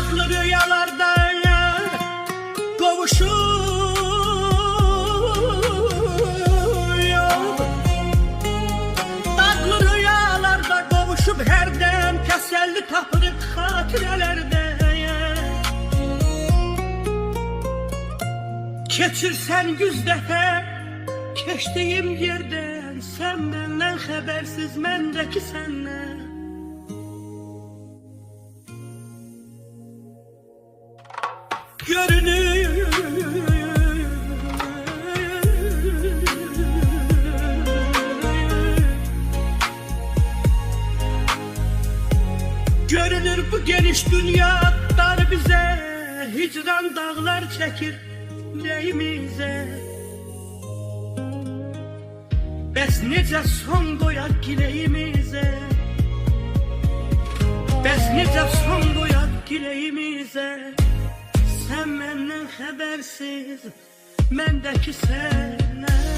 Tatlı rüyalarda kavuşuyor. Tatlı rüyalarda kavuşup herden teselli tapırık hatirelerde. Keçirsen 100 defa keçtiğim yerden, sen benden habersiz, mendeki senden. Görünür Görünür bu geniş dünya dar bize, hicran dağlar çekir yüreğimize. Bəs necə son qoyaq giləyimizə, bəs necə son qoyaq giləyimizə. Sən məndən xəbərsiz, məndəki sənə.